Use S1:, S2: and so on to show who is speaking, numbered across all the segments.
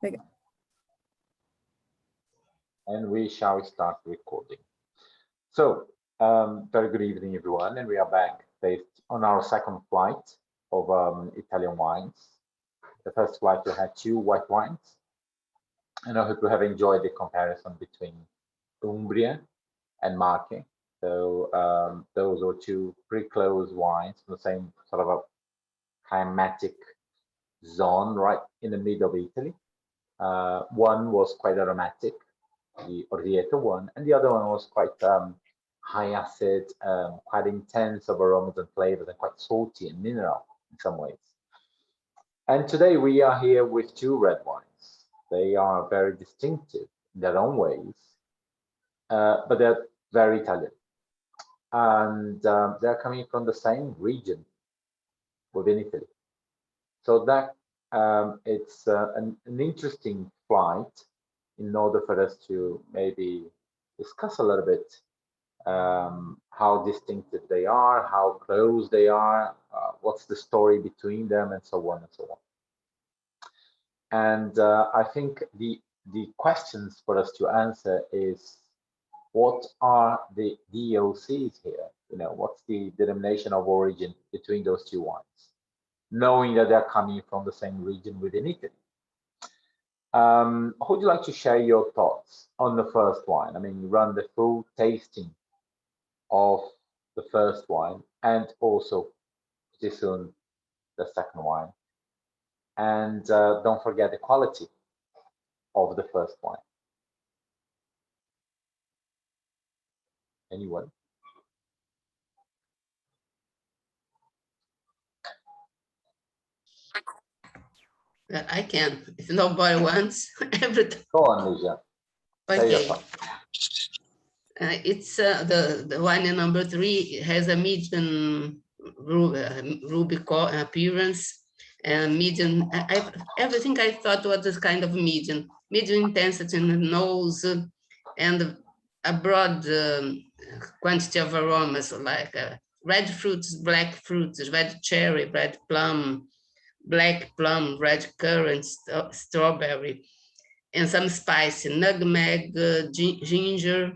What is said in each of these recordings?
S1: Okay.
S2: And we shall start recording. So, very good evening, everyone, and we are back based on our second flight of Italian wines. The first flight we had 2 white wines, and I hope you have enjoyed the comparison between Umbria and Marche. So those are 2 pretty close wines from the same sort of a climatic zone right in the middle of Italy. One was quite aromatic, the Orvieto one, and the other one was quite high acid, quite intense of aromas and flavors, and quite salty and mineral in some ways. And today we are here with 2 red wines. They are very distinctive in their own ways, but they're very Italian. And they're coming from the same region within Italy. So that it's an interesting flight in order for us to maybe discuss a little bit how distinctive they are, how close they are, what's the story between them, and so on and so on. And I think the questions for us to answer is, what are the DOCs here? You know, what's the denomination of origin between those 2 wines, knowing that they're coming from the same region within Italy? Would you like to share your thoughts on the first wine? I mean, run the full tasting of the first wine and also pretty soon the second wine. And don't forget the quality of the first wine. Anyone?
S3: I can, if nobody wants.
S2: Go on, Lisa.
S3: Okay. It's the wine number 3 has a medium ruby appearance and medium. Everything I thought was this kind of medium intensity in the nose and a broad quantity of aromas like red fruits, black fruits, red cherry, red plum, black plum, red currant, strawberry, and some spicy nutmeg, ginger,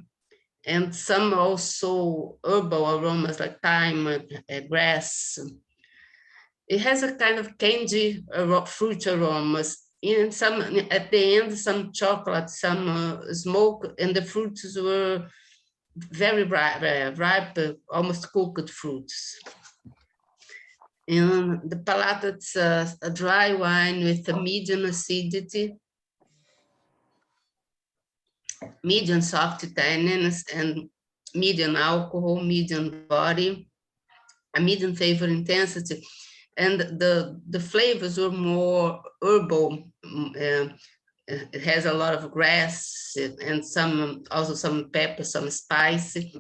S3: and some also herbal aromas like thyme, grass. It has a kind of candy fruit aromas. And some at the end, some chocolate, some smoke, and the fruits were very ripe, almost cooked fruits. And the palate, it's a dry wine with a medium acidity, medium soft tannins, and medium alcohol, medium body, a medium flavor intensity. And the flavors were more herbal. It has a lot of grass and also some pepper, some spice, and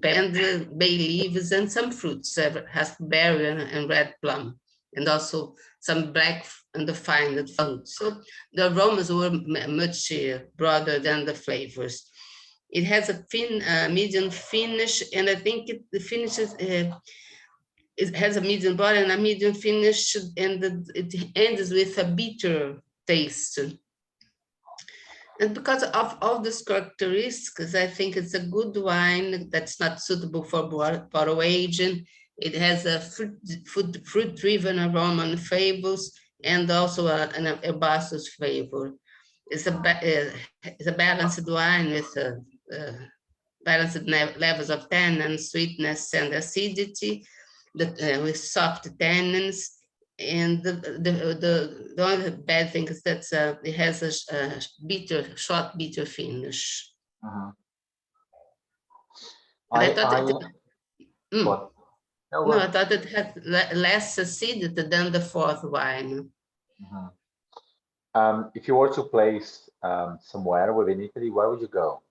S3: bay leaves and some fruits, raspberry and red plum, and also some black and refined fruits. So the aromas were much broader than the flavors. It has a medium finish, and I think the finishes. It has a medium body and a medium finish, and it ends with a bitter taste. And because of all these characteristics, I think it's a good wine that's not suitable for bottle aging. It has a fruit-driven aroma and flavors, and also an herbaceous flavor. It's a balanced wine with balanced levels of tannin, sweetness, and acidity, with soft tannins. And the only bad thing is that it has a short bitter finish. I thought I thought it had less acidity than the fourth wine.
S2: If you were to place somewhere within Italy, where would you go?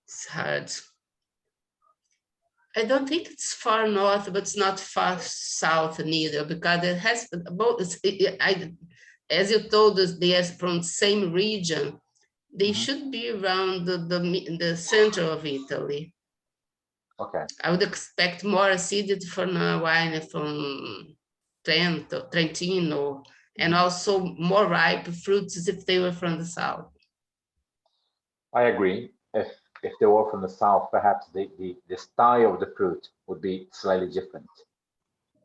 S3: It's hard. I don't think it's far north, but it's not far south neither, because it has both. As you told us, they are from the same region. They should be around the center of Italy.
S2: Okay.
S3: I would expect more acidity from a wine from Trentino and also more ripe fruits if they were from the south.
S2: I agree. If they were from the south, perhaps the style of the fruit would be slightly different.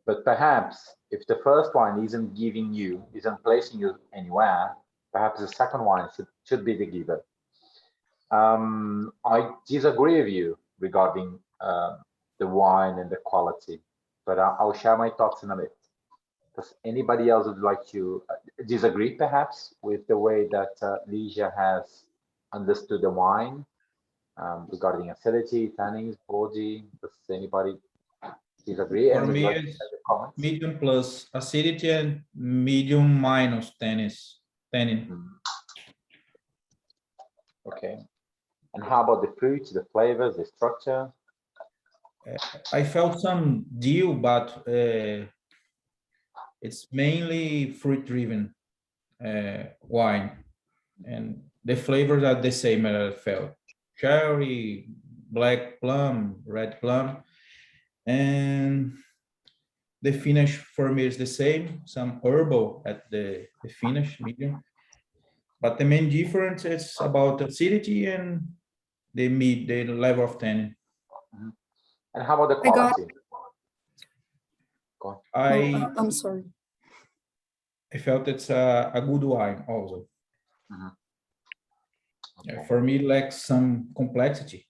S2: But perhaps if the first wine isn't placing you anywhere, perhaps the second wine should be the giver. I disagree with you regarding the wine and the quality, but I'll share my thoughts in a bit. Does anybody else would like to disagree perhaps with the way that Ligia has understood the wine regarding acidity, tannins, body? Does anybody disagree?
S1: For
S2: And would you
S1: me,
S2: like to
S1: it's
S2: share the comments?
S1: medium plus acidity and medium minus tannin.
S2: Okay. And how about the fruits, the flavors, the structure?
S1: I felt some deal, but it's mainly fruit-driven wine, and the flavors are the same as I felt. Cherry, black plum, red plum, and the finish for me is the same, some herbal at the finish, medium. But the main difference is about acidity and the level of tannin.
S2: And how about the quality? Go on.
S4: I'm sorry.
S1: I felt it's a good wine also.
S2: Okay.
S1: For me, it lacks some complexity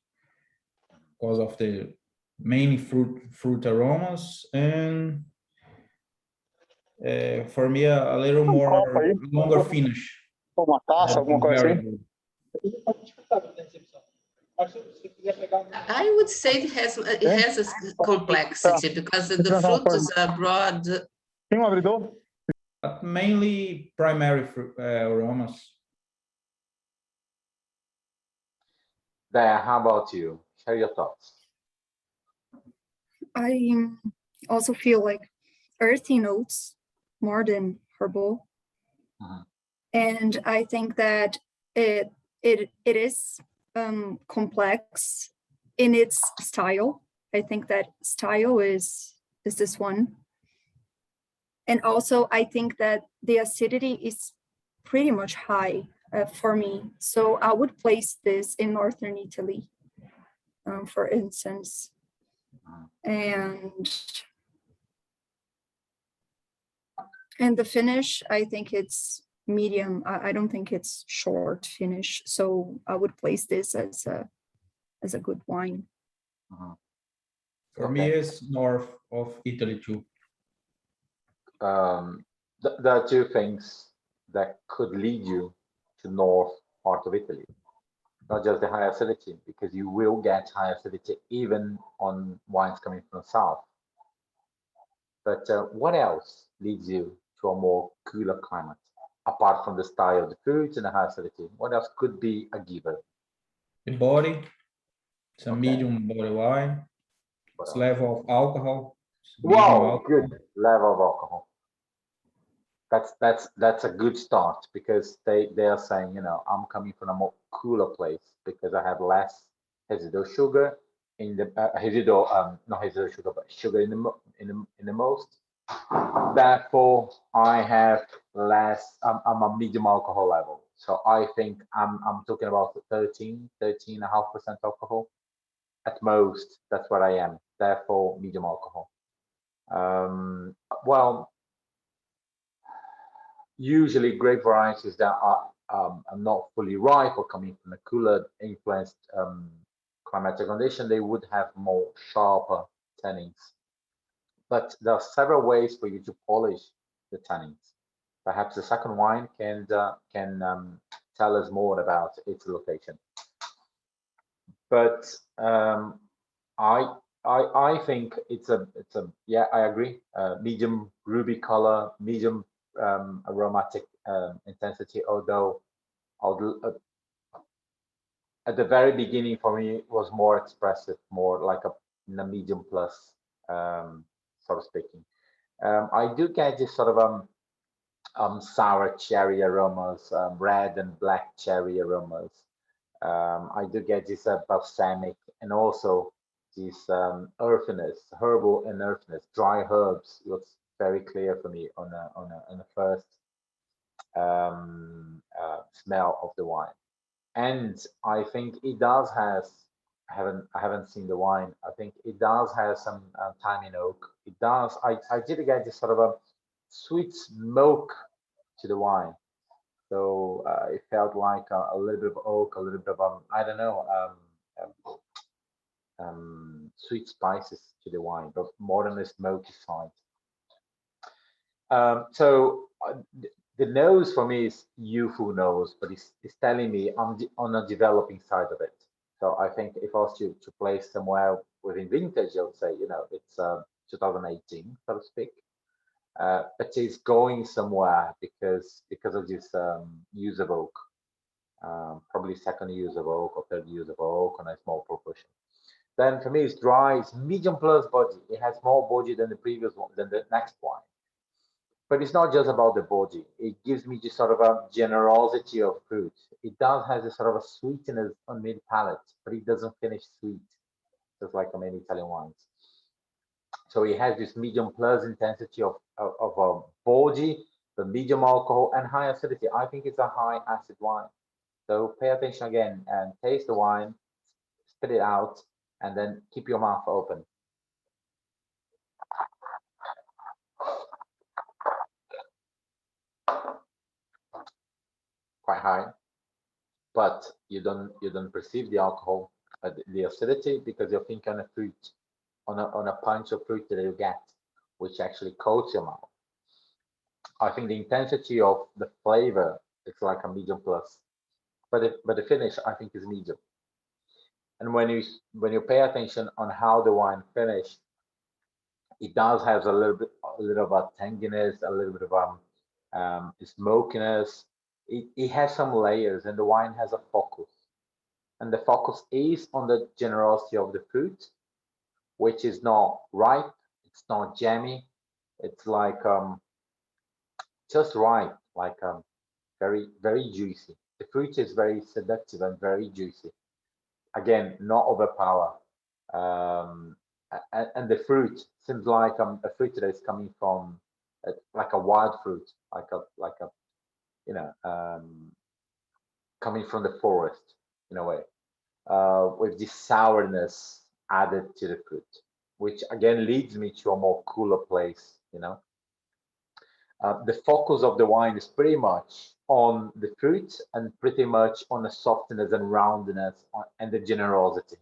S1: because of the mainly fruit aromas, and for me a little more longer finish.
S5: Uma taça, alguma coisa
S1: Very
S5: assim?
S1: good.
S3: I would say it has a complexity because the fruit is broad.
S5: Tem abridor?
S1: But mainly primary aromas.
S2: There, how about you? Share your thoughts.
S4: I also feel like earthy notes more than herbal. And I think that it is complex in its style. I think that style is this one. And also I think that the acidity is pretty much high for me. So I would place this in Northern Italy, for instance. And the finish, I think it's medium. I don't think it's short finish. So I would place this as a good wine.
S1: For me, it's north of Italy too.
S2: There are two things that could lead you to north part of Italy. Not just the high acidity, because you will get high acidity even on wines coming from the south. But what else leads you to a more cooler climate, apart from the style of the fruits and the high acidity? What else could be a giver?
S1: The body, it's a
S2: Okay.
S1: medium body wine.
S2: What
S1: It's
S2: else?
S1: level of alcohol. Medium
S2: Wow,
S1: alcohol.
S2: good level of alcohol. That's a good start, because they are saying, you know, I'm coming from a more cooler place because I have less residual sugar in the not residual sugar, but sugar in the most. Therefore, I have less. I'm a medium alcohol level, so I think I'm talking about 13.5% alcohol at most. That's what I am. Therefore, medium alcohol. Well, usually grape varieties that are not fully ripe or coming from a cooler influenced climatic condition, they would have more sharper tannins. But there are several ways for you to polish the tannins. Perhaps the second wine can tell us more about its location. But I think it's a yeah, I agree. Medium ruby color, medium aromatic intensity. Although at the very beginning for me it was more expressive, more like a medium plus, sort of speaking. I do get this sort of sour cherry aromas, red and black cherry aromas. I do get this balsamic, and also this earthiness, herbal and earthiness, dry herbs. It was very clear for me on a first smell of the wine. And I think it does has, I haven't seen the wine. I think it does have some time in oak. It does. I did get this sort of a sweet smoke to the wine. So it felt like a little bit of oak, a little bit of I don't know, sweet spices to the wine, but more than the smoky side. So the nose for me is youthful nose, but it's telling me I'm on the developing side of it. So I think if I was to place somewhere within vintage, I would say, you know, it's 2018, so to speak. But it's going somewhere because of this use of oak, probably second use of oak or third use of oak on a small proportion. Then for me, it's dry. It's medium plus body. It has more body than the previous one, than the next one. But it's not just about the body. It gives me just sort of a generosity of fruit. It does have a sort of a sweetness on mid palate, but it doesn't finish sweet, just like many Italian wines. So it has this medium plus intensity of a body, the medium alcohol and high acidity. I think it's a high acid wine. So pay attention again and taste the wine, spit it out, and then keep your mouth open. Quite high, but you don't perceive the alcohol, the acidity, because you're thinking on a fruit, on a punch of fruit that you get, which actually coats your mouth. I think the intensity of the flavor is like a medium plus, but the finish I think is medium. And when you pay attention on how the wine finished, it does have a little of a tanginess, a little bit of smokiness. It has some layers, and the wine has a focus, and the focus is on the generosity of the fruit, which is not ripe, it's not jammy, it's like just right, like very very juicy. The fruit is very seductive and very juicy. Again, not overpower. Um, and the fruit seems like a fruit that is coming from like a wild fruit, like a you know coming from the forest in a way, with this sourness added to the fruit, which again leads me to a more cooler place. You know, the focus of the wine is pretty much on the fruit and pretty much on the softness and roundness and the generosity.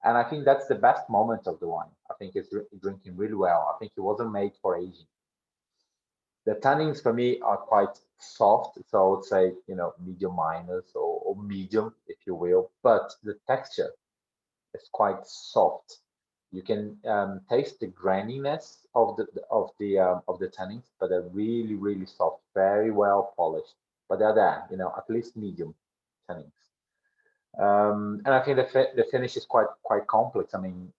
S2: And I think that's the best moment of the wine. I think it's drinking really well. I think it wasn't made for aging. The tannins for me are quite soft, so I would say, you know, medium minus or medium, if you will. But the texture is quite soft. You can taste the graininess of the tannins, but they're really really soft, very well polished. But they're there, you know, at least medium tannins. And I think the finish is quite complex. I mean,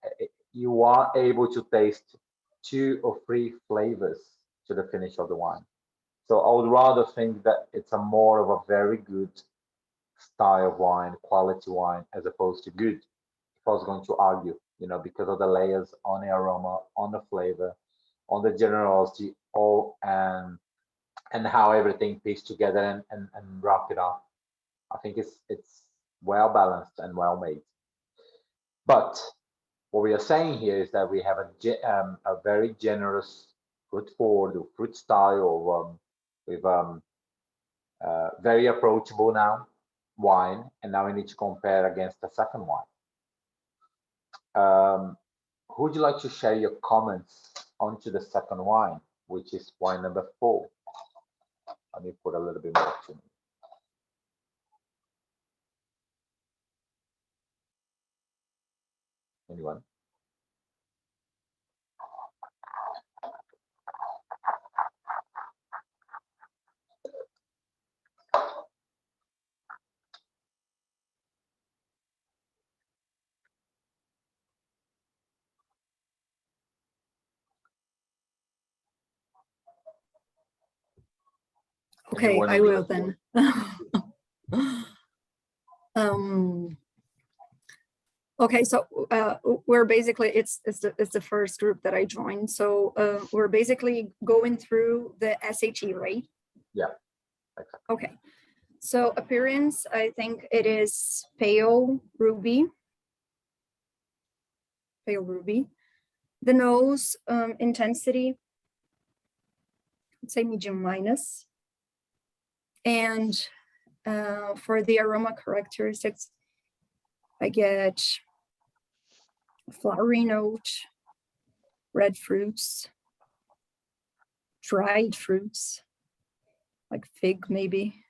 S2: you are able to taste 2 or 3 flavors to the finish of the wine. So I would rather think that it's a more of a very good style of wine, quality wine, as opposed to good. If I was going to argue, you know, because of the layers on the aroma, on the flavor, on the generosity, all and how everything pieced together and wrap it up. I think it's well balanced and well made. But what we are saying here is that we have a very generous fruit forward or fruit style with very approachable now wine, and now we need to compare against the second wine. Who would you like to share your comments onto the second wine, which is wine number 4? Let me put a little bit more to me. Anyone?
S4: Okay,
S2: Anyone
S4: I will then. Okay, so we're basically it's the first group that I joined. So we're basically going through the SAT, right?
S2: Yeah,
S4: Okay. So appearance, I think it is pale ruby. Pale ruby. The nose intensity, let's say medium minus. And for the aroma characteristics, I get flowery note, red fruits, dried fruits, like fig maybe.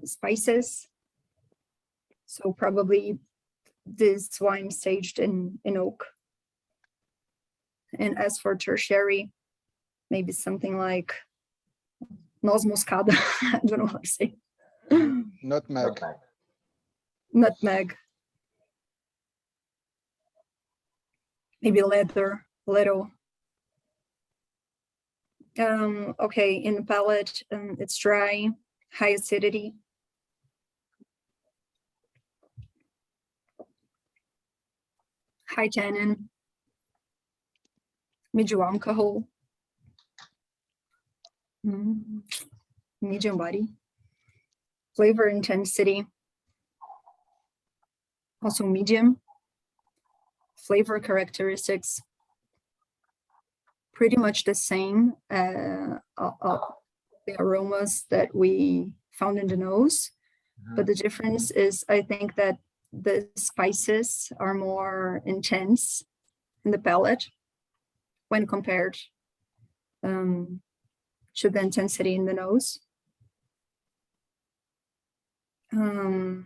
S4: Spices. So probably this wine aged in oak. And as for tertiary, maybe something like noz moscada. I don't know how to say.
S6: Nutmeg.
S4: Nutmeg. Maybe leather, little. Okay, in the palate, it's dry, high acidity. High tannin, medium alcohol, medium body, flavor intensity, also medium, flavor characteristics, pretty much the same of the aromas that we found in the nose, but the difference is I think that the spices are more intense in the palate when compared to the intensity in the nose. I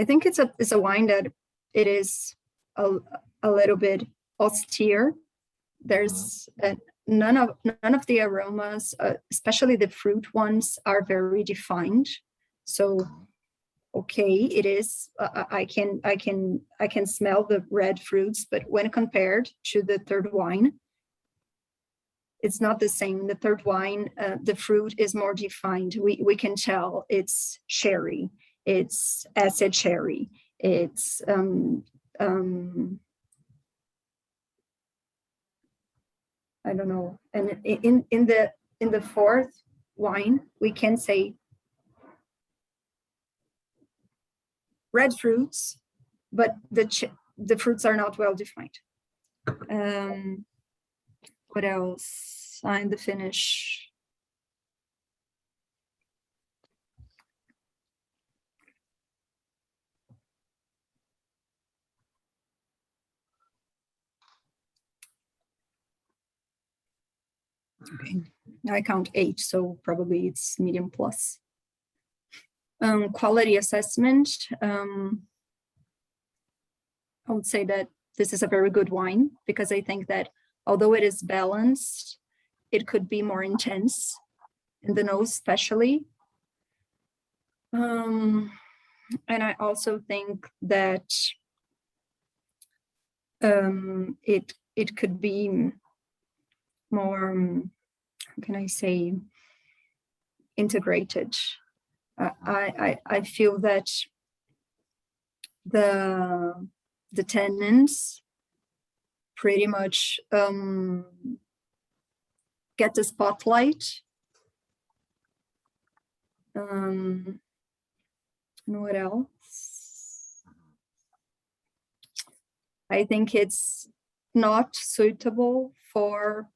S4: think it's a wine that it is a little bit austere. There's none of the aromas, especially the fruit ones, are very defined. So okay, it is. I can smell the red fruits, but when compared to the third wine, it's not the same. In the third wine, the fruit is more defined. We can tell it's cherry, it's acid cherry, it's I don't know. And in the fourth wine, we can say red fruits, but the fruits are not well defined. What else? In the finish. Okay, I count 8, so probably it's medium plus. Quality assessment. I would say that this is a very good wine because I think that although it is balanced, it could be more intense in the nose, especially. And I also think that it could be more, how can I say, integrated. I feel that the tannins pretty much get the spotlight. And what else? I think it's not suitable for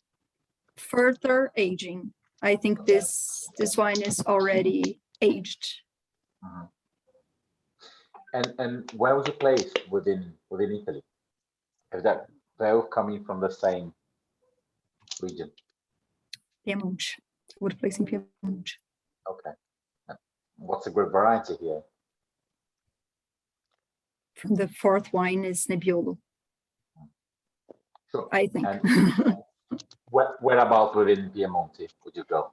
S4: further aging. I think this wine is already aged.
S2: And where was it placed within Italy? Is that both coming from the same region?
S4: Piedmont. Would place in Piedmont.
S2: Okay. What's the grape variety here?
S4: From the fourth wine is Nebbiolo.
S2: Sure.
S4: I think.
S2: And where about within Piemonte would you go?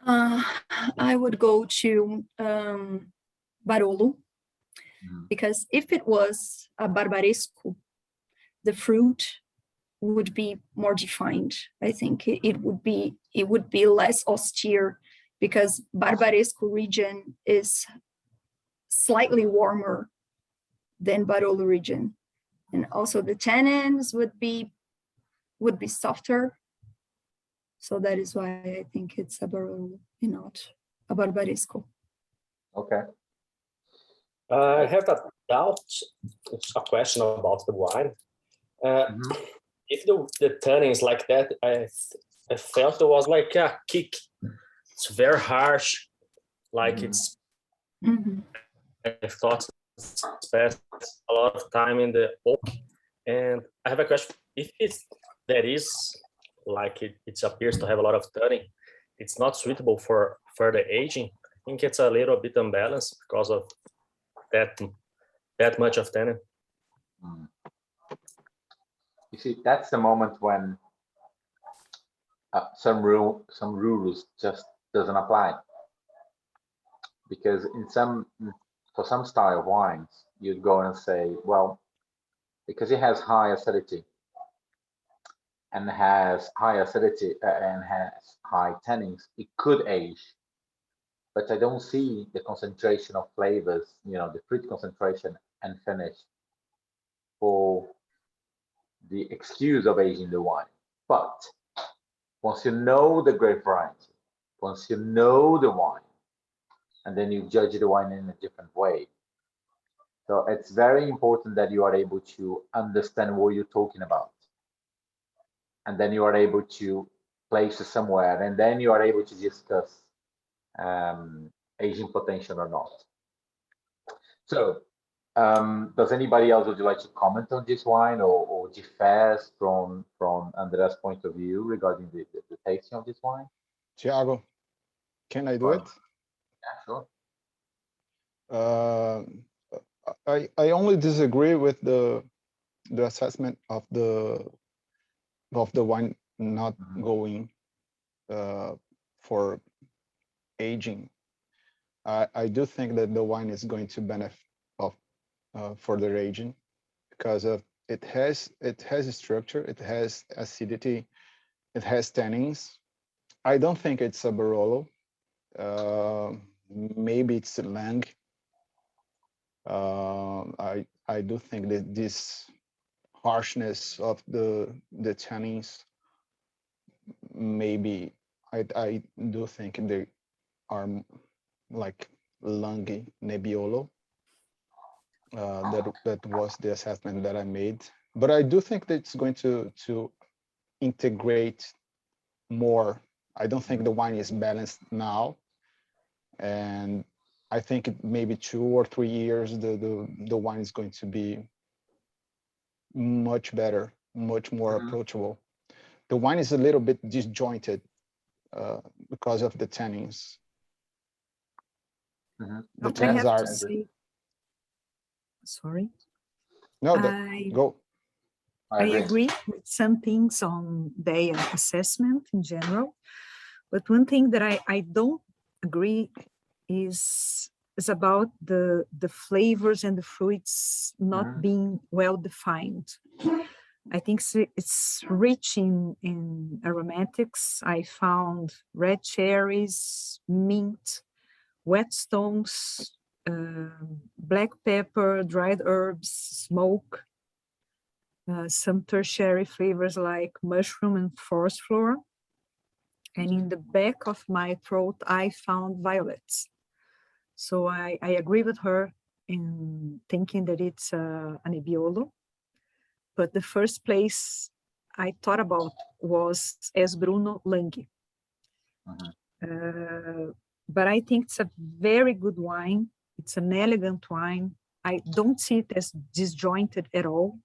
S4: I would go to Barolo, because if it was a Barbaresco, the fruit would be more defined. I think it would be less austere, because Barbaresco region is slightly warmer than Barolo region. And also the tannins would be softer. So that is why I think it's a Barolo and not a Barbaresco.
S2: Okay.
S7: I have a doubt, a question about the wine. If the tannins like that, I felt it was like a kick. It's very harsh, like it's. I thought it's spent a lot of time in the oak, and I have a question. If there is like it appears to have a lot of tannin, it's not suitable for further aging. I think it's a little bit unbalanced because of that much of tannin.
S2: You see, that's the moment when some rules just doesn't apply, because for some style of wines, you'd go and say, well, because it has high acidity and has high tannins, it could age, but I don't see the concentration of flavors, the fruit concentration and finish for the excuse of aging the wine. But once you know the grape variety, once you know the wine, and then you judge the wine in a different way. So it's very important that you are able to understand what you're talking about. And then you are able to place it somewhere, and then you are able to discuss aging potential or not. So does anybody else would you like to comment on this wine or differs from Andrea's point of view regarding the tasting of this wine?
S6: Thiago, can I do it?
S2: Yeah, sure.
S6: I only disagree with the assessment of the wine not going for aging. I do think that the wine is going to benefit of further aging because of it has a structure, it has acidity, it has tannins. I don't think it's a Barolo. Maybe it's a Lang. I do think that this harshness of the tannins, maybe I do think they are like Lang Nebbiolo. That was the assessment that I made. But I do think that it's going to integrate more. I don't think the wine is balanced now, and I think maybe 2 or 3 years the wine is going to be much better, much more approachable. The wine is a little bit disjointed because of the tannins. The tannins are.
S8: Sorry.
S6: No, go.
S8: I agree with some things on their assessment in general, but one thing that I don't agree is about the flavors and the fruits not being well defined. I think it's rich in aromatics. I found red cherries, mint, whetstones, black pepper, dried herbs, smoke, some tertiary flavors like mushroom and forest flower. And in the back of my throat, I found violets. So I agree with her in thinking that it's a Nebbiolo. But the first place I thought about was S. Bruno Lang. But I think it's a very good wine. It's an elegant wine. I don't see it as disjointed at all.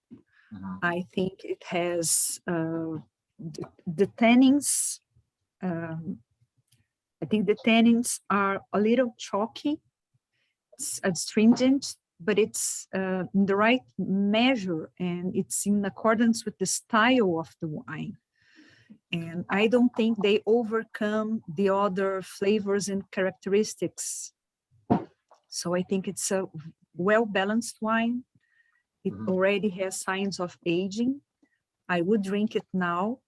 S8: I think it has the tannins. I think the tannins are a little chalky, it's astringent, but it's in the right measure, and it's in accordance with the style of the wine. And I don't think they overcome the other flavors and characteristics. So I think it's a well-balanced wine. It already has signs of aging. I would drink it now,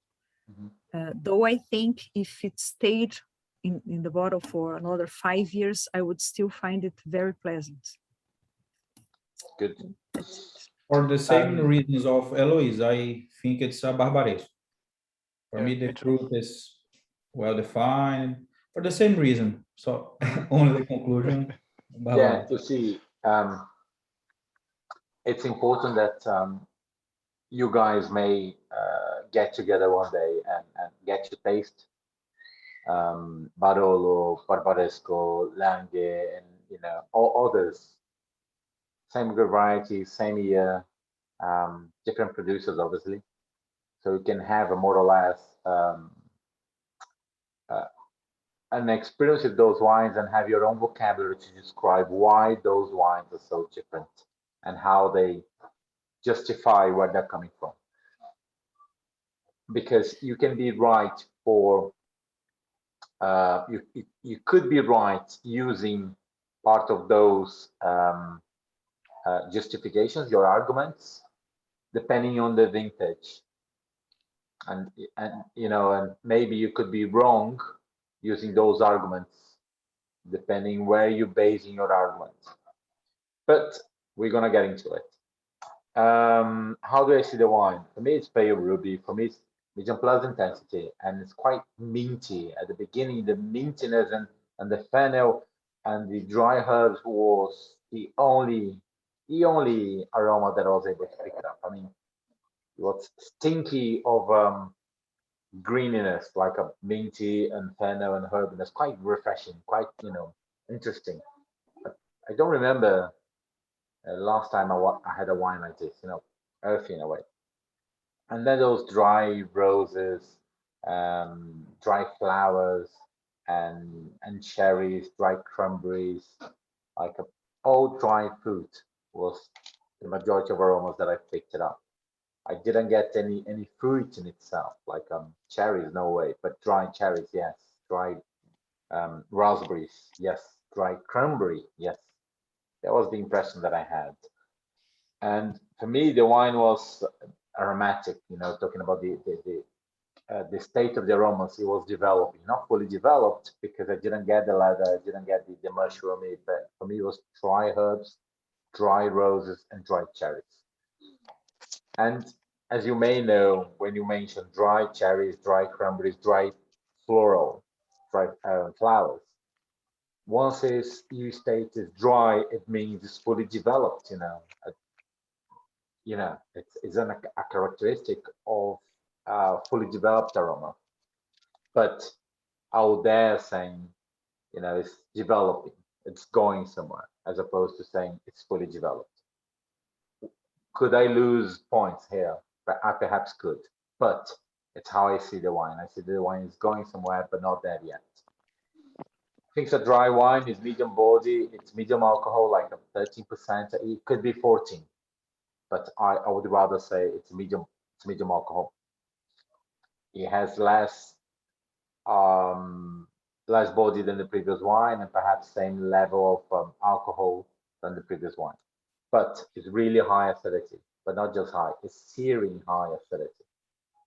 S8: though I think if it stayed in the bottle for another 5 years, I would still find it very pleasant.
S2: Good.
S1: For the same reasons of Eloise, I think it's a barbaresco. For
S6: Yeah,
S1: me, the
S6: me too.
S1: fruit is well defined for the same reason. So only the conclusion.
S2: Yeah, you see, it's important that you guys may get together one day and get to taste Barolo, Barbaresco, Lange, and all others. Same variety, same year, different producers, obviously. So you can have a more or less uh, an experience with those wines and have your own vocabulary to describe why those wines are so different and how they justify where they're coming from. Because you can be right for you could be right using part of those justifications, your arguments, depending on the vintage, and and maybe you could be wrong using those arguments, depending where you're basing your arguments. But we're gonna get into it. How do I see the wine? For me, it's pale ruby. For me, it's medium plus intensity, and it's quite minty at the beginning. The mintiness and the fennel and the dry herbs was the only aroma that I was able to pick it up. I mean, it was stinky of greeniness, like a minty and fennel and herb, and it's quite refreshing, quite interesting. I don't remember last time I had a wine like this, earthy in a way. And then those dry roses, dry flowers, and cherries, dry cranberries, like all dry fruit was the majority of aromas that I picked it up. I didn't get any fruit in itself, like cherries, no way, but dry cherries, yes, dry raspberries, yes, dry cranberry, yes. That was the impression that I had. And for me, the wine was aromatic. Talking about the state of the aromas, it was developing, not fully developed because I didn't get the leather, I didn't get the mushroomy, but for me, it was dry herbs, dry roses, and dry cherries. And as you may know, when you mention dry cherries, dry cranberries, dry floral, dry flowers, once you state is dry, it means it's fully developed. It's a characteristic of fully developed aroma. But out there saying, it's developing, it's going somewhere, as opposed to saying it's fully developed. Could I lose points here? I perhaps could, but it's how I see the wine. I see the wine is going somewhere, but not there yet. I think it's a dry wine, it's medium body, it's medium alcohol, like a 13%. It could be 14. But I would rather say it's medium alcohol. It has less body than the previous wine and perhaps same level of alcohol than the previous wine. But it's really high acidity, but not just high, it's searing high acidity.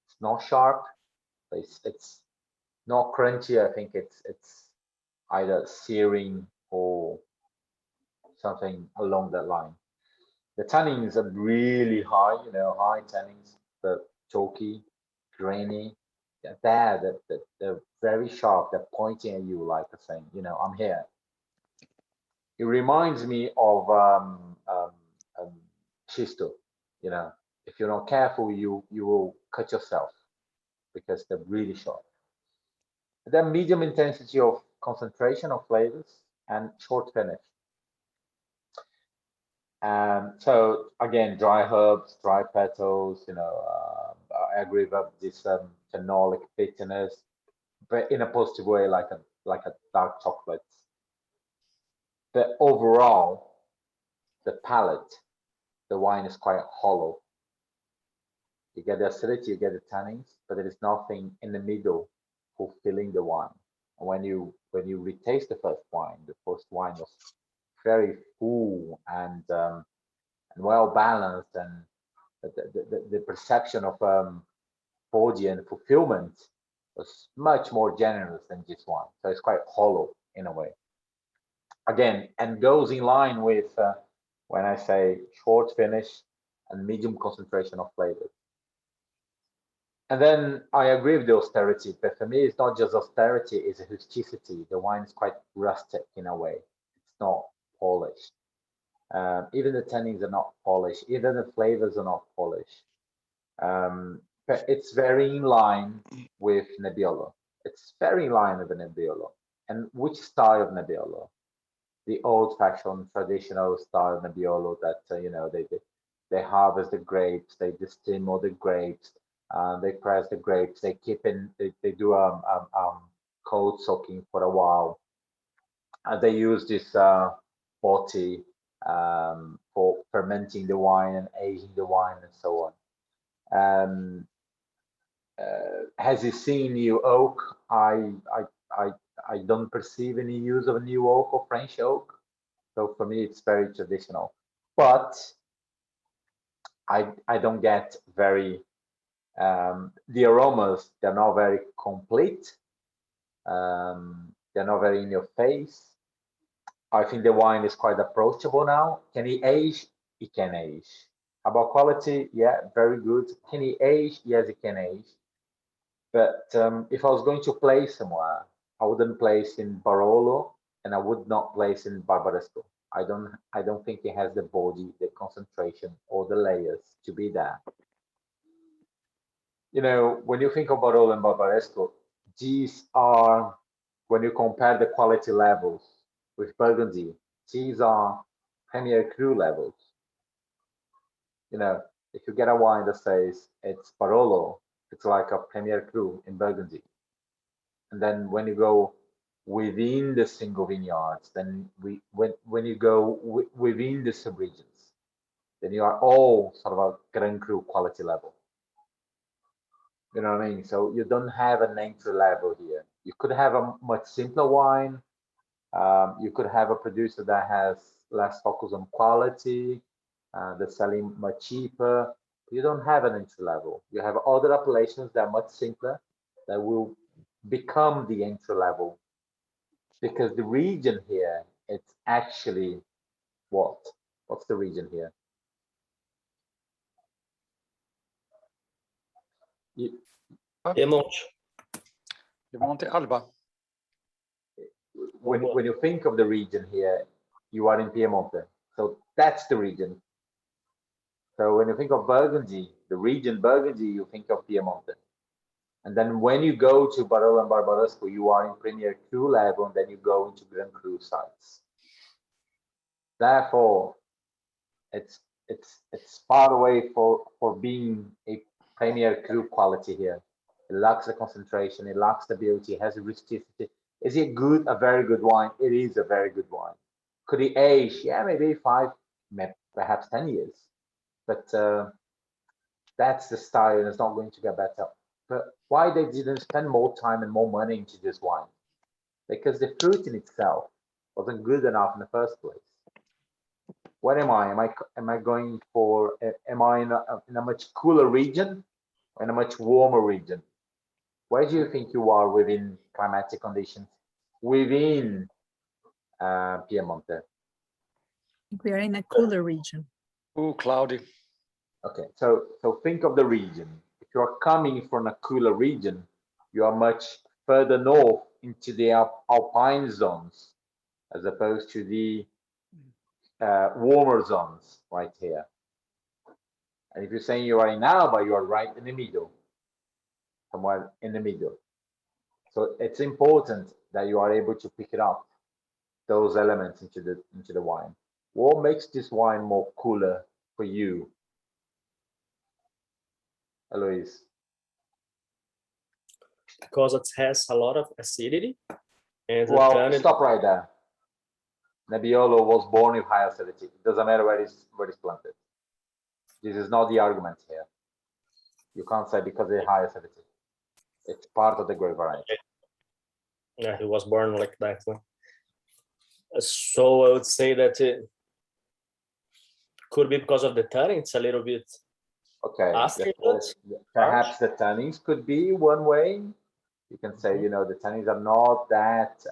S2: It's not sharp, but it's not crunchy. I think it's either searing or something along that line. The tannins are really high, high tannins, but chalky, grainy. They're bad. They're very sharp. They're pointing at you like saying, I'm here. It reminds me of schisto. If you're not careful, you will cut yourself because they're really sharp. Then medium intensity of concentration of flavors and short finish. So again, dry herbs, dry petals, I agree with this phenolic bitterness, but in a positive way, like a dark chocolate. But overall, the palate, the wine is quite hollow. You get the acidity, you get the tannins, but there is nothing in the middle fulfilling the wine. And when you retaste the first wine was very full and well balanced, and the perception of body and fulfillment was much more generous than this one. So it's quite hollow in a way. Again, and goes in line with when I say short finish and medium concentration of flavors. And then I agree with the austerity, but for me, it's not just austerity, it's a rusticity. The wine is quite rustic in a way. It's not polished. Even the tannins are not polished. Even the flavors are not polished. But it's very in line with Nebbiolo. It's very in line with the Nebbiolo. And which style of Nebbiolo? The old-fashioned, traditional style of Nebbiolo that you know, they harvest the grapes, they distill all the grapes, they press the grapes, they keep in, they do cold soaking for a while. They use this botti for fermenting the wine and aging the wine and so on. Has he seen new oak? I don't perceive any use of new oak or French oak. So for me, it's very traditional. But I don't get very the aromas. They're not very complete. They're not very in your face. I think the wine is quite approachable now. Can he age? He can age. About quality, yeah, very good. Can he age? Yes, he can age. But if I was going to place somewhere, I wouldn't place in Barolo, and I would not place in Barbaresco. I don't think it has the body, the concentration, or the layers to be there. You know, when you think of Barolo and Barbaresco, these are, when you compare the quality levels with Burgundy, these are Premier Cru levels. You know, if you get a wine that says it's Barolo, it's like a Premier Cru in Burgundy. And then when you go within the single vineyards, then when you go within the subregions, then you are all sort of a Grand Cru quality level. You know what I mean? So you don't have an entry level here. You could have a much simpler wine. You could have a producer that has less focus on quality, that's selling much cheaper. You don't have an entry level. You have other appellations that are much simpler that will become the entry level, because the region here, it's actually what? What's the region here?
S7: Piemonte.
S9: Piemonte Alba.
S2: When you think of the region here, you are in Piemonte. So that's the region. So when you think of Burgundy, the region Burgundy, you think of Piemonte. And then when you go to Barolo and Barbaresco, you are in Premier Cru level, and then you go into Grand Cru sites. Therefore, it's far away for being a Premier Cru quality here. It lacks the concentration, it lacks the beauty, it has a rusticity. Is it good? A very good wine. It is a very good wine. Could it age? Yeah, maybe 5, perhaps 10 years. But that's the style, and it's not going to get better. But why they didn't spend more time and more money into this wine? Because the fruit in itself wasn't good enough in the first place. Where am I? Am I going for? Am I in a much cooler region, or in a much warmer region? Where do you think you are within climatic conditions within Piemonte?
S8: We are in a cooler region.
S9: Ooh, cloudy.
S2: Okay, so think of the region. If you are coming from a cooler region, you are much further north into the alpine zones, as opposed to the warmer zones right here. And if you're saying you are in Alba, you are right in the middle, somewhere in the middle. So it's important that you are able to pick it up, those elements into the wine. What makes this wine more cooler for you, Eloise?
S7: Because it has a lot of acidity. And
S2: well, stop right there. Nebbiolo was born with high acidity. It doesn't matter where it's planted. This is not the argument here. You can't say because it's high acidity. It's part of the grape variety.
S7: Yeah, he was born like that. So I would say that it could be because of the tannin. It's a little bit acid.
S2: Perhaps the tannins could be one way. You can say, you know, the tannins are not that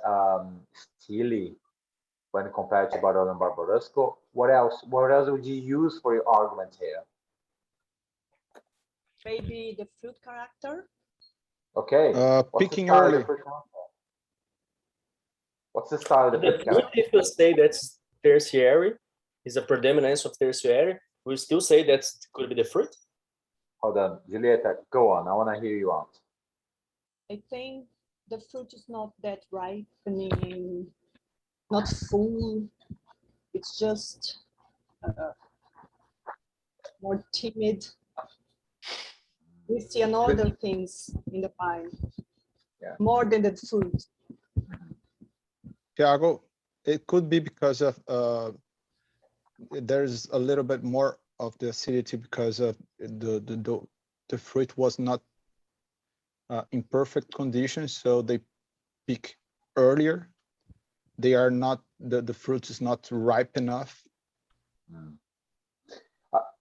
S2: steely when compared to Barolo and Barbaresco. What else? What else would you use for your argument here?
S10: maybe the fruit character.
S2: Okay.
S6: Picking early.
S2: What's the style of the fruit character?
S7: If you say that's tertiary, is a predominance of tertiary, we still say that could be the fruit?
S2: Hold on, Julieta, go on. I want to hear you out.
S10: I think the fruit is not that ripening, not full. It's just more timid. We see another things in the wine, more than the fruit.
S6: Thiago, it could be because of there's a little bit more of the acidity because of the fruit was not in perfect condition, so they pick earlier. They are not, the fruit is not ripe enough.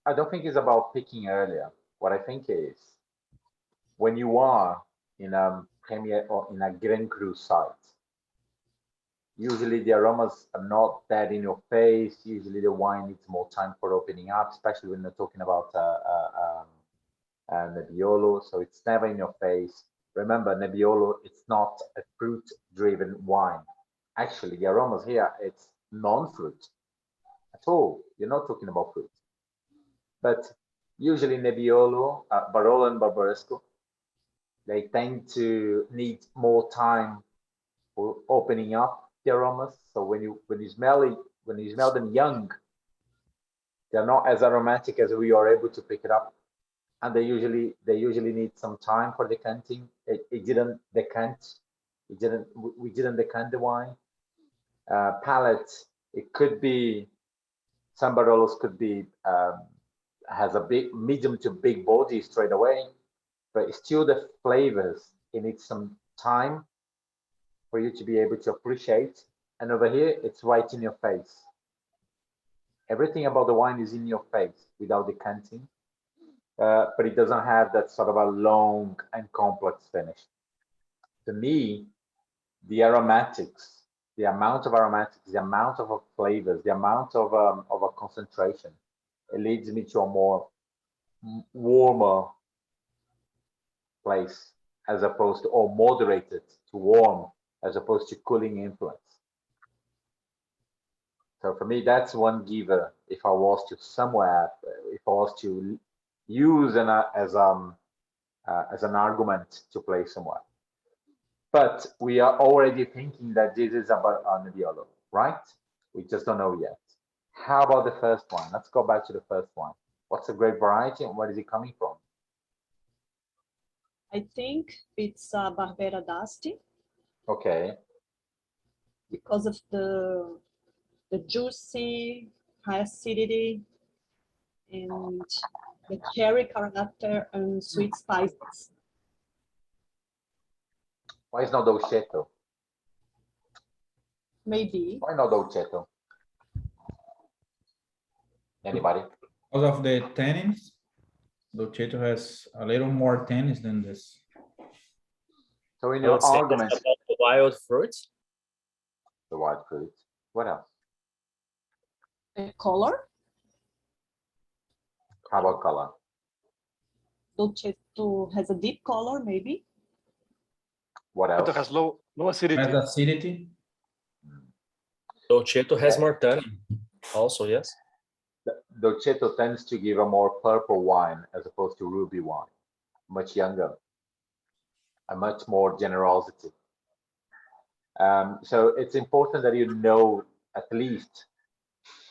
S2: I don't think it's about picking earlier. What I think is when you are in a premier or in a Grand Cru site, usually the aromas are not that in your face. Usually the wine needs more time for opening up, especially when you're talking about Nebbiolo. So it's never in your face. Remember, Nebbiolo, it's not a fruit-driven wine. Actually, the aromas here, it's non-fruit at all. You're not talking about fruit. But usually Nebbiolo, Barolo and Barbaresco, they tend to need more time for opening up the aromas. So when you smell them young, they're not as aromatic as we are able to pick it up, and they usually need some time for decanting. It didn't decant. We didn't decant the wine. Palate, it could be, some Barolos could be has a big medium to big body straight away, but still the flavors, it needs some time for you to be able to appreciate. And over here, it's right in your face. Everything about the wine is in your face without decanting, but it doesn't have that sort of a long and complex finish. To me, the aromatics, the amount of aromatics, the amount of flavors, the amount of a concentration, it leads me to a more warmer place as opposed to, or moderated to warm as opposed to cooling influence. So for me, that's one giver. If I was to somewhere, if I was to use as an argument to play somewhere. But we are already thinking that this is about Nebbiolo, right? We just don't know yet. How about the first one? Let's go back to the first one. What's a great variety and where is it coming from?
S10: I think it's Barbera d'Asti.
S2: Okay.
S10: Because of the juicy, high acidity, and the cherry character and sweet spices.
S2: Why is not Dolcetto?
S10: Maybe.
S2: Why not Dolcetto? Anybody?
S1: Because of the tannins, Dolcetto has a little more tannins than this.
S2: So in your argument,
S7: about the wild fruits.
S2: The wild fruit. What else?
S10: The color.
S2: How about color?
S10: Dolcetto has a deep color, maybe.
S2: What else?
S9: It has low acidity.
S1: Has acidity.
S7: Dolcetto has more tannin also, yes.
S2: Dolcetto tends to give a more purple wine as opposed to ruby wine, much younger, and much more generosity. So it's important that you know at least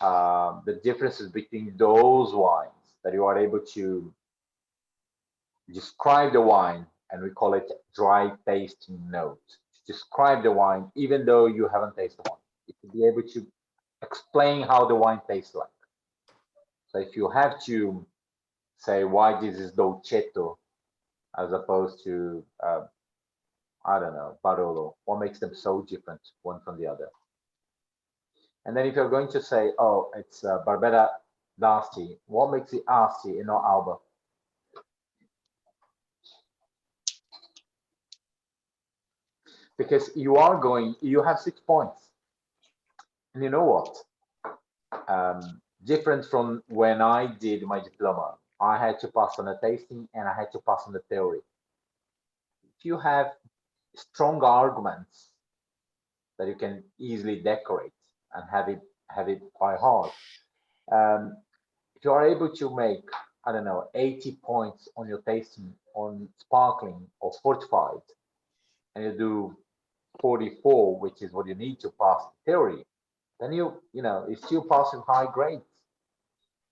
S2: the differences between those wines, that you are able to describe the wine, and we call it dry tasting note. To describe the wine, even though you haven't tasted one, you should be able to explain how the wine tastes like. So if you have to say why this is Dolcetto as opposed to, I don't know, Barolo, what makes them so different one from the other? And then if you're going to say, oh, it's Barbera d'Asti, what makes it Asti and not Alba? Because you have 6 points. And you know what? Different from when I did my diploma, I had to pass on the tasting and I had to pass on the theory. If you have strong arguments that you can easily decorate and have it by heart, if you are able to make, I don't know, 80 points on your tasting on sparkling or fortified, and you do 44, which is what you need to pass the theory, then you know, it's still passing high grades.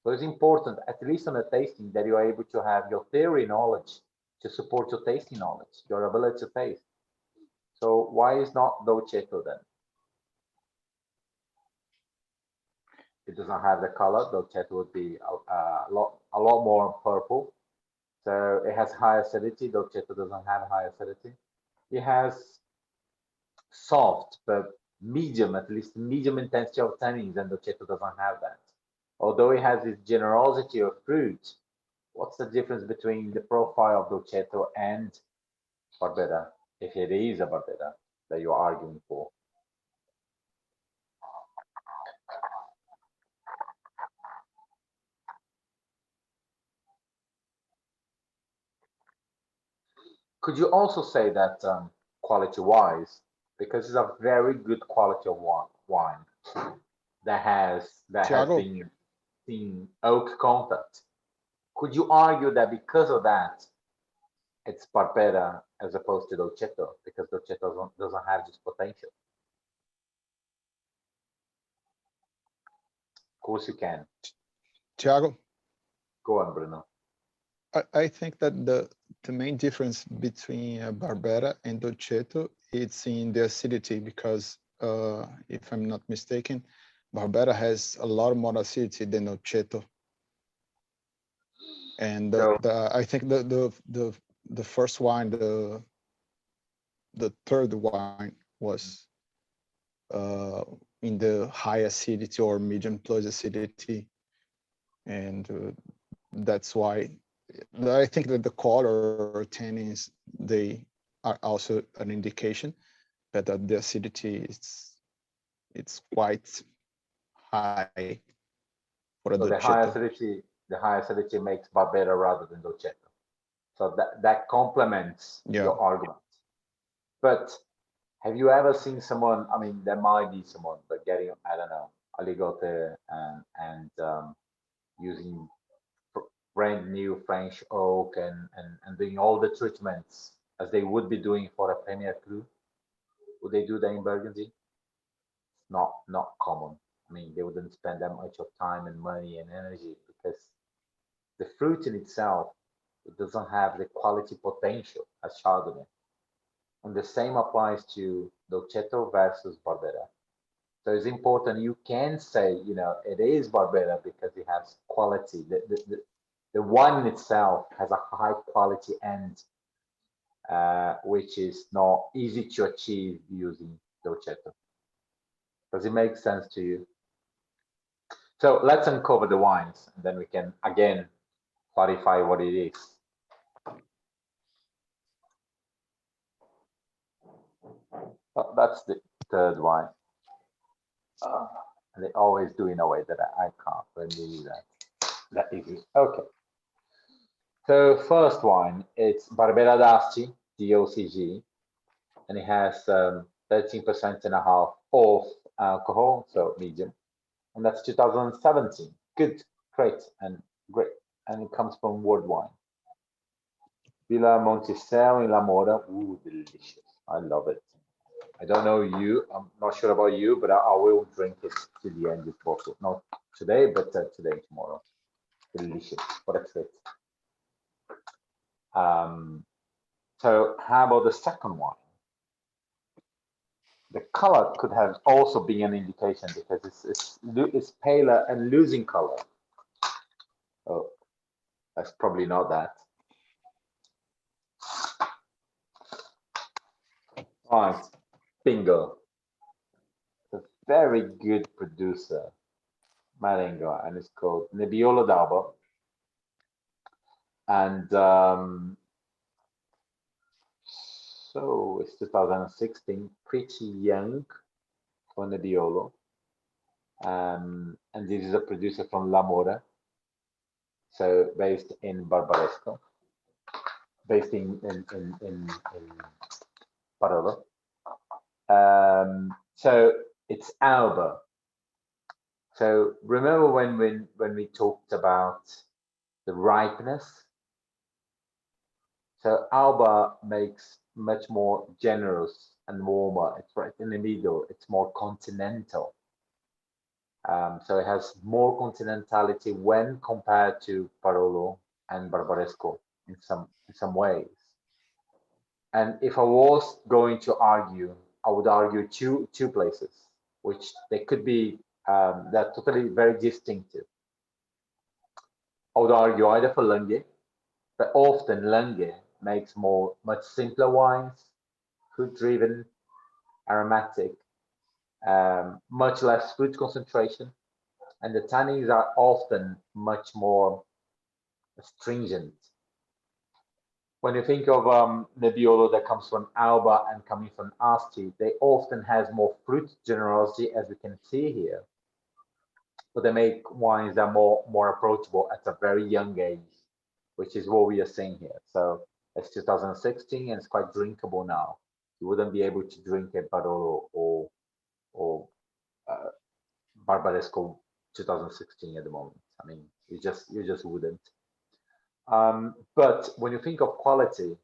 S2: So it's important, at least on the tasting, that you are able to have your theory knowledge to support your tasting knowledge, your ability to taste. So why is not Dolcetto then? It doesn't have the color. Dolcetto would be a lot more purple. So it has high acidity. Dolcetto doesn't have high acidity. It has soft but medium, at least medium intensity of tannins, and Dolcetto doesn't have that. Although it has this generosity of fruit, what's the difference between the profile of Dolcetto and Barbera, if it is a Barbera that you're arguing for? Could you also say that quality-wise, because it's a very good quality of wine that has been in oak contact, could you argue that because of that, it's Barbera as opposed to Dolcetto, because Dolcetto doesn't have this potential? Of course you can.
S6: Thiago?
S2: Go on, Bruno.
S6: I think that the main difference between Barbera and Dolcetto it's in the acidity, because if I'm not mistaken, Barbera has a lot more acidity than Dolcetto. And I think the first wine, the third wine was in the high acidity or medium plus acidity, and that's why I think that the color or tannins, they are also an indication that the acidity it's quite high for
S2: so
S6: Dolcetto.
S2: The high acidity makes Barbera rather than Dolcetto. So that complements your argument. But have you ever seen someone, I mean, there might be someone, but getting, I don't know, aligote and using brand new French oak and doing all the treatments as they would be doing for a Premier Cru? Would they do that in Burgundy? Not common. I mean, they wouldn't spend that much of time and money and energy because the fruit in itself, it doesn't have the quality potential as Chardonnay. And the same applies to Dolcetto versus Barbera. So it's important. You can say, you know, it is Barbera because it has quality. The wine itself has a high quality end, which is not easy to achieve using Dolcetto. Does it make sense to you? So let's uncover the wines, and then we can again clarify what it is. Oh, that's the third wine. And they always do in a way that I can't really do that easy. Okay. So first wine, it's Barbera d'Asti, DOCG, and it has 13.5% of alcohol, so medium, and that's 2017. Good, great, and it comes from World Wine. Villa Monticello in La Mora. Ooh, delicious. I love it. I don't know you. I'm not sure about you, but I will drink it to the end if possible. Not today, but today, tomorrow. Delicious. What a treat. So how about the second one? The color could have also been an indication because it's paler and losing color. Oh, that's probably not that. All right, bingo. It's a very good producer, Marengo, and it's called Nebbiolo d'Alba. And so it's 2016, pretty young for Nebbiolo. And this is a producer from La Mora. so based in Barbaresco, based in Barolo. So it's Alba. So remember when we talked about the ripeness? So Alba makes much more generous and warmer. It's right in the middle. It's more continental. So it has more continentality when compared to Barolo and Barbaresco in some ways. And if I was going to argue, I would argue two places, which they could be they're totally very distinctive. I would argue either for Lange, but often Lange makes much simpler wines, fruit-driven, aromatic, much less fruit concentration, and the tannins are often much more stringent. When you think of Nebbiolo that comes from Alba and coming from Asti, they often has more fruit generosity, as we can see here, but they make wines that are more approachable at a very young age, which is what we are seeing here. So it's 2016 and it's quite drinkable now. You wouldn't be able to drink a Barolo or Barbaresco 2016 at the moment. I mean, you just wouldn't. But when you think of quality,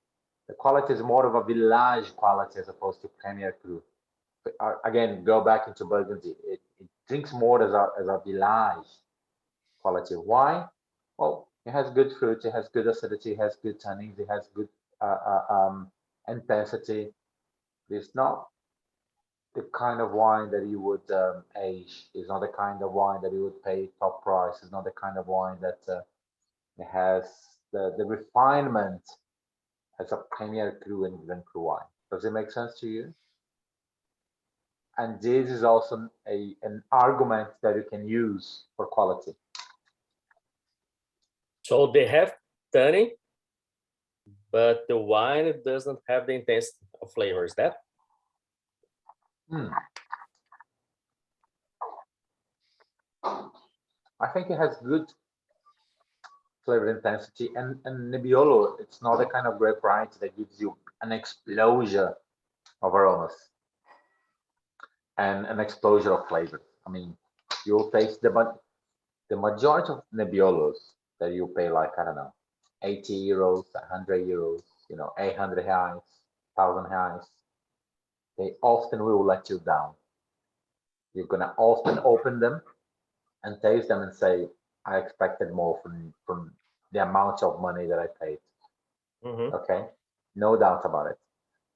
S2: the quality is more of a village quality as opposed to Premier Cru. Again, go back into Burgundy. It drinks more as a village quality. Why? Well, it has good fruit, it has good acidity, it has good tannins, it has good intensity. It's not the kind of wine that you would age. It's not the kind of wine that you would pay top price. It's not the kind of wine that it has the refinement as a Premier Cru and Grand Cru wine. Does it make sense to you? And this is also an argument that you can use for quality.
S7: So they have tannin, but the wine doesn't have the intensity of flavor. Is that?
S2: I think it has good flavor intensity, and Nebbiolo, it's not the kind of grape variety that gives you an explosion of aromas and an explosion of flavor. I mean, you'll taste the majority of Nebbiolos that you pay, like, I don't know, 80 euros, 100 euros, 800 reais, 1,000 reais. They often will let you down. You're gonna often open them and taste them and say, I expected more from the amount of money that I paid. Okay, no doubt about it.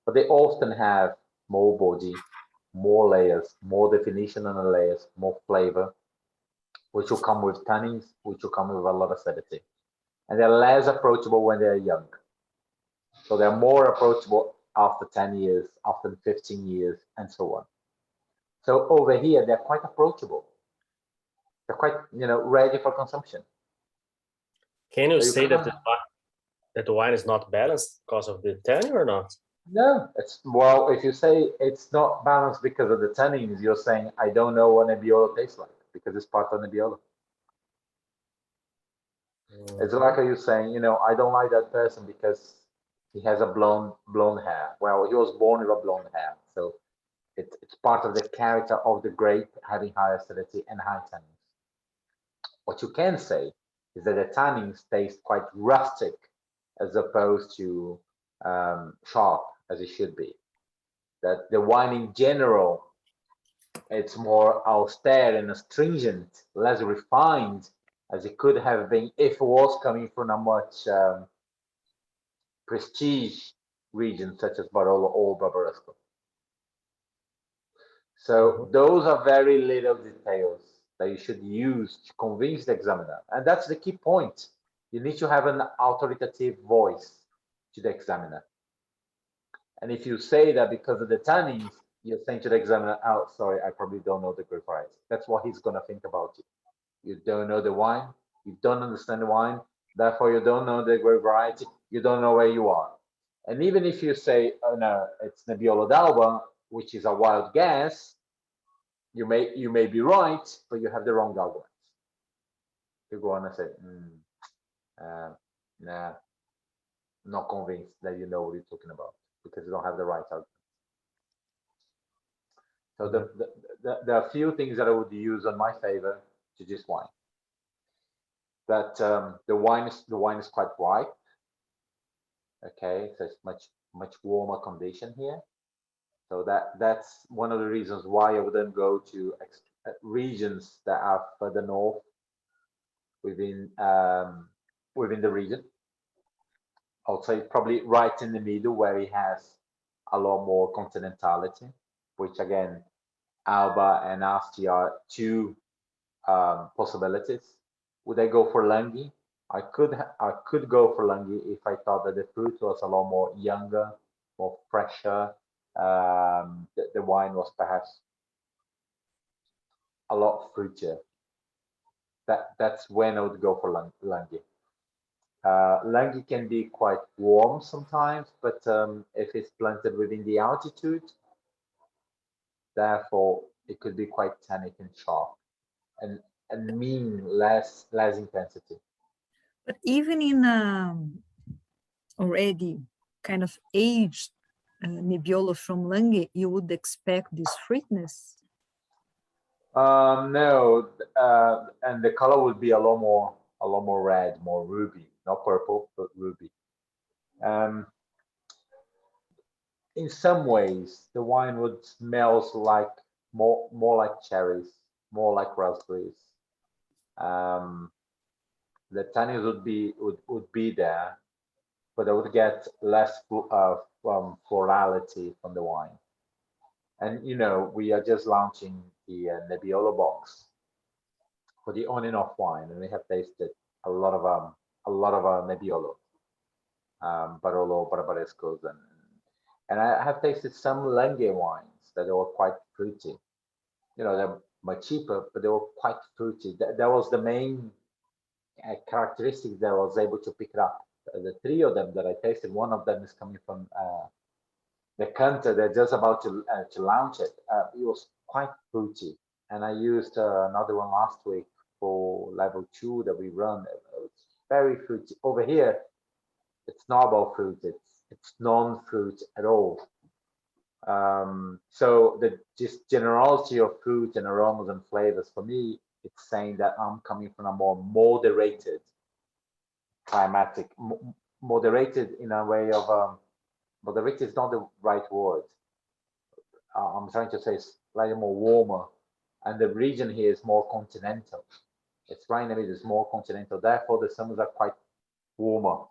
S2: But they often have more body, more layers, more definition on the layers, more flavor, which will come with tannins, which will come with a lot of acidity. And they're less approachable when they're young. So they're more approachable after 10 years, after 15 years, and so on. So over here, they're quite approachable. They're quite, ready for consumption.
S7: Can you say that the wine is not balanced because of the tannin or not?
S2: No, well, if you say it's not balanced because of the tannins, you're saying I don't know what Nebbiolo tastes like because it's part of Nebbiolo. It's like you saying, I don't like that person because he has a blonde hair. Well, he was born with a blonde hair, so it's part of the character of the grape having high acidity and high tannins. What you can say is that the tannins taste quite rustic as opposed to sharp as it should be. That the wine in general, it's more austere and astringent, less refined as it could have been if it was coming from a much prestige region such as Barolo or Barbaresco. So those are very little details that you should use to convince the examiner. And that's the key point. You need to have an authoritative voice to the examiner. And if you say that because of the tannins, you're saying to the examiner, oh, sorry, I probably don't know the grape variety. That's what he's going to think about you. You don't know the wine. You don't understand the wine. Therefore, you don't know the grape variety. You don't know where you are. And even if you say, oh, no, it's Nebbiolo d'Alba, which is a wild guess, you may be right, but you have the wrong argument. You go on and say, Nah, not convinced that you know what you're talking about because you don't have the right argument. So there are a few things that I would use on my favor to this wine. That the wine is quite ripe. Okay, so it's much warmer condition here. So that's one of the reasons why I wouldn't go to regions that are further north within the region. I would say probably right in the middle where it has a lot more continentality, which again, Alba and Asti are two possibilities. Would I go for Langhi? I could go for Langhi if I thought that the fruit was a lot more younger, more fresher. The wine was perhaps a lot fruitier. That's when I would go for Langhi. Langhi can be quite warm sometimes, but if it's planted within the altitude, therefore it could be quite tannic and sharp, and mean less intensity.
S8: But even in already kind of aged Nebbiolo from Langhe, you would expect this fruitness?
S2: No, and the color would be a lot more red, more ruby, not purple, but ruby. In some ways, the wine would smells like more like cherries, more like raspberries. The tannins would be there, but I would get less florality from the wine. And we are just launching the Nebbiolo box for the on and off wine, and we have tasted a lot of Nebbiolo, Barolo, Barbarescos, and I have tasted some Langhe wines that were quite fruity. They're much cheaper, but they were quite fruity. That was the main characteristic that I was able to pick it up. The three of them that I tasted, one of them is coming from the Canter. They're just about to launch it. It was quite fruity, and I used another one last week for level 2 that we run. It's very fruity. Over here, it's not about fruit. It's non-fruit at all. So just generosity of fruit and aromas and flavors for me, it's saying that I'm coming from a more moderated climatic, moderated in a way of moderated is not the right word. I'm trying to say slightly more warmer, and the region here is more continental. It's right in the middle, it's more continental. Therefore, the summers are quite warmer.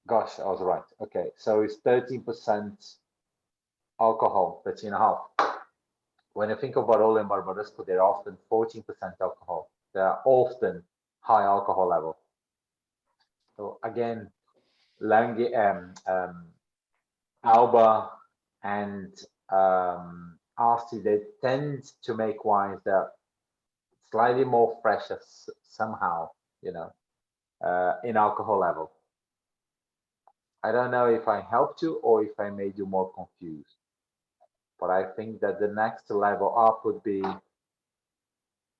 S2: Gosh, I was right. Okay, so it's 13% alcohol, 13.5. When you think of Barolo and Barbaresco, they're often 14% alcohol. They're often high alcohol level. So again, Langhe, Alba and Asti, they tend to make wines that are slightly more fresh somehow, in alcohol level. I don't know if I helped you or if I made you more confused, but I think that the next level up would be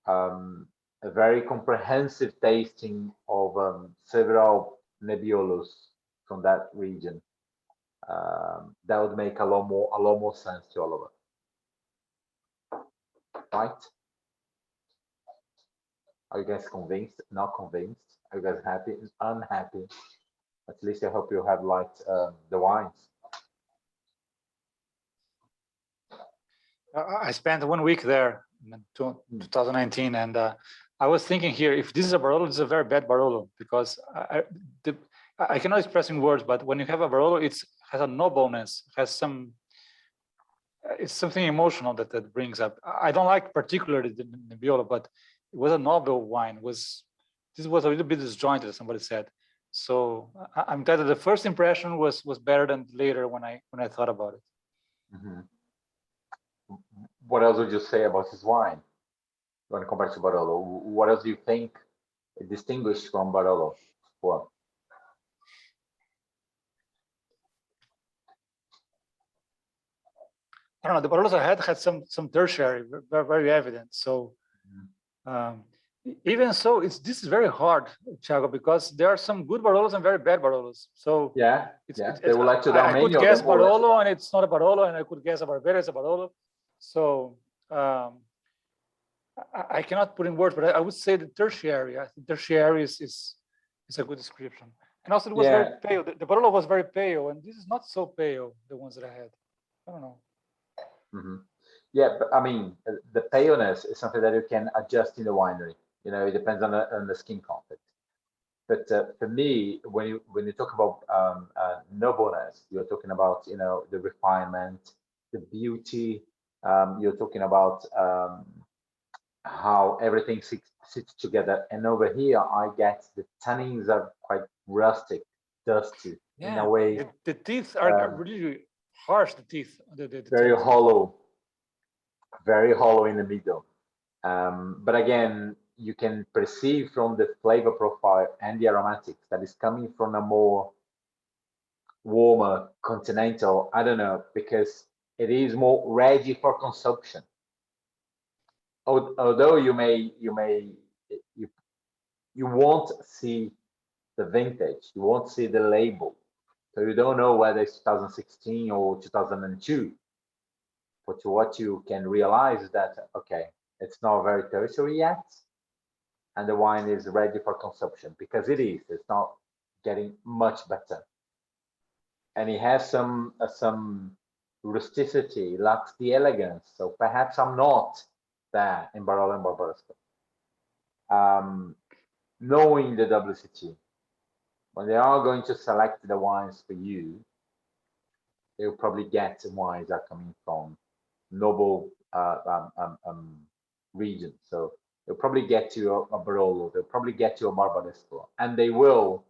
S2: a very comprehensive tasting of several Nebbiolos from that region. That would make a lot more sense to all of us, right? Are you guys convinced? Not convinced? Are you guys happy? Unhappy? At least I hope you have liked the wines.
S9: I spent 1 week there in 2019, and I was thinking here, if this is a Barolo, it's a very bad Barolo, because I cannot express in words, but when you have a Barolo, it has a nobleness, has it's something emotional that brings up. I don't like particularly the Nebbiolo, but it was a noble wine. This was a little bit disjointed, as somebody said. So I'm glad that the first impression was better than later when I thought about it.
S2: Mm-hmm. What else would you say about this wine when compared to Barolo? What else do you think it distinguished from Barolo? Well,
S9: I don't know. The Barolos I had some tertiary, very, very evident. So Even so, this is very hard, Thiago, because there are some good Barolos and very bad Barolos. So
S2: yeah, they will let you
S9: I
S2: down.
S9: could
S2: Many of
S9: guess
S2: them will let you
S9: Barolo
S2: down.
S9: and it's not a Barolo, and I could guess a Barbera is a Barolo. So I cannot put in words, but I would say the tertiary. I think tertiary is a good description. And also it was very pale. The Barolo was very pale, and this is not so pale, the ones that I had. I don't know.
S2: Mm-hmm. Yeah, but I mean, the paleness is something that you can adjust in the winery. You know, it depends on the skin content. But for me, when you talk about nobleness, you're talking about, you know, the refinement, the beauty. You're talking about how everything sits together. And over here, I get the tannins are quite rustic, dusty in a way.
S9: The teeth are really harsh. The teeth,
S2: very
S9: teeth.
S2: hollow, very hollow in the middle. But again, you can perceive from the flavor profile and the aromatics that is coming from a more warmer continental. I don't know, because it is more ready for consumption. Although you won't see the vintage, you won't see the label, so you don't know whether it's 2016 or 2002. But what you can realize is that, okay, it's not very tertiary yet, and the wine is ready for consumption, because it is. It's not getting much better, and it has some rusticity, lacks the elegance. So perhaps I'm not there in Barolo and Barbaresco. Knowing the WSET, when they are going to select the wines for you, they'll probably get wines that are coming from noble region. So they'll probably get you a Barolo, they'll probably get you a Barbaresco, and they will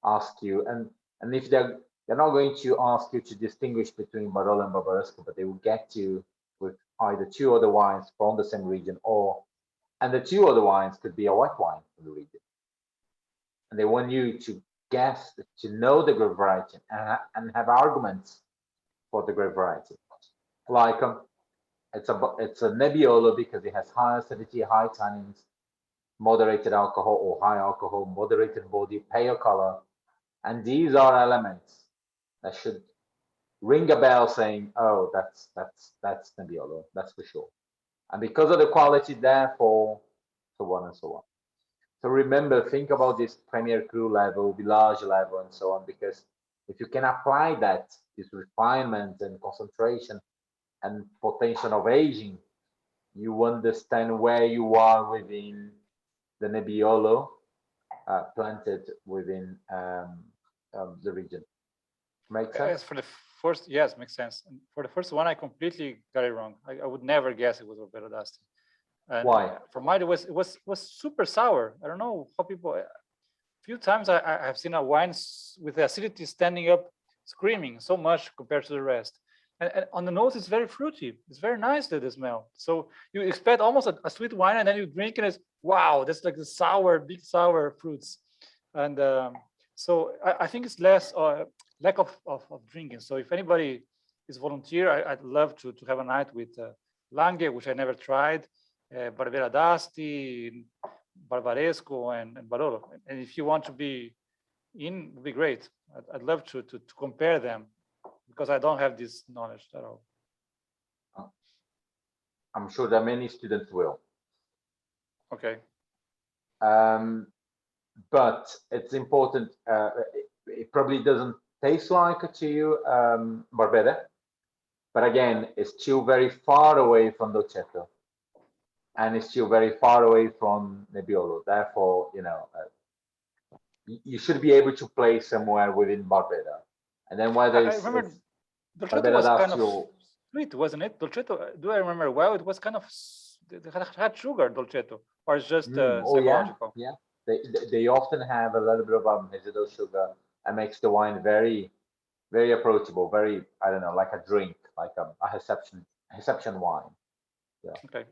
S2: ask you, and if they're not going to ask you to distinguish between Barolo and Barbaresco, but they will get you with either two other wines from the same region, and the two other wines could be a white wine from the region. And they want you to guess, to know the grape variety and have arguments for the grape variety. Like it's a Nebbiolo because it has high acidity, high tannins, moderated alcohol or high alcohol, moderated body, pale color. And these are elements that should ring a bell saying, oh, that's Nebbiolo, that's for sure. And because of the quality, therefore, so on and so on. So remember, think about this Premier Cru level, Village level, and so on, because if you can apply that, this refinement and concentration and potential of aging, you understand where you are within the Nebbiolo planted within the region. Make sense?
S9: For the first, yes, makes sense. And for the first one, I completely got it wrong. I would never guess it was Roberto d'Asti. And
S2: why?
S9: For mine, it was super sour. I don't know how people. A few times I have seen a wine with the acidity standing up, screaming so much compared to the rest. And on the nose, it's very fruity. It's very nice, the smell. So you expect almost a sweet wine, and then you drink and it's wow, that's like the sour, big sour fruits. And so I think it's less lack of drinking. So if anybody is volunteer, I'd love to have a night with Lange, which I never tried. Barbera d'Asti, Barbaresco, and Barolo. And if you want to be in, it would be great. I'd love to compare them because I don't have this knowledge at all.
S2: I'm sure that many students will.
S9: Okay.
S2: But it's important. It probably doesn't taste like it to you, Barbera, but again, it's still very far away from Dolcetto. And it's still very far away from Nebbiolo. Therefore, you know, you should be able to play somewhere within Barbera. And then whether
S9: I remember Dolcetto was kind of sweet, wasn't it? Dolcetto, do I remember well? It was kind of, it had sugar, Dolcetto, or it's just psychological?
S2: Yeah. They often have a little bit of residual sugar and makes the wine very, very approachable, very, I don't know, like a drink, like a reception wine. Yeah.
S9: Okay.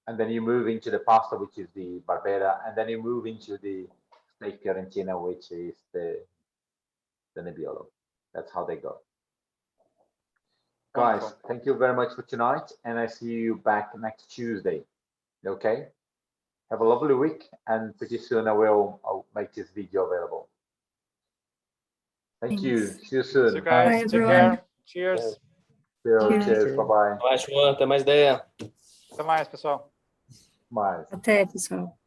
S2: And then you move into the pasta, which is the Barbera, and then you move into the steak Fiorentina, which is the Nebbiolo. That's how they go. Wonderful. Guys, thank you very much for tonight, and I see you back next Tuesday. Okay? Have a lovely week, and pretty soon I'll make this video available. Thank you.
S4: Thanks.
S2: See you soon.
S9: So guys,
S4: Bye,
S9: take
S4: everyone.
S9: care. Cheers.
S2: Cheers. Bye bye.
S7: Até mais, João. Até mais ideia.
S9: Até mais, pessoal.
S2: Mais.
S4: Até, pessoal.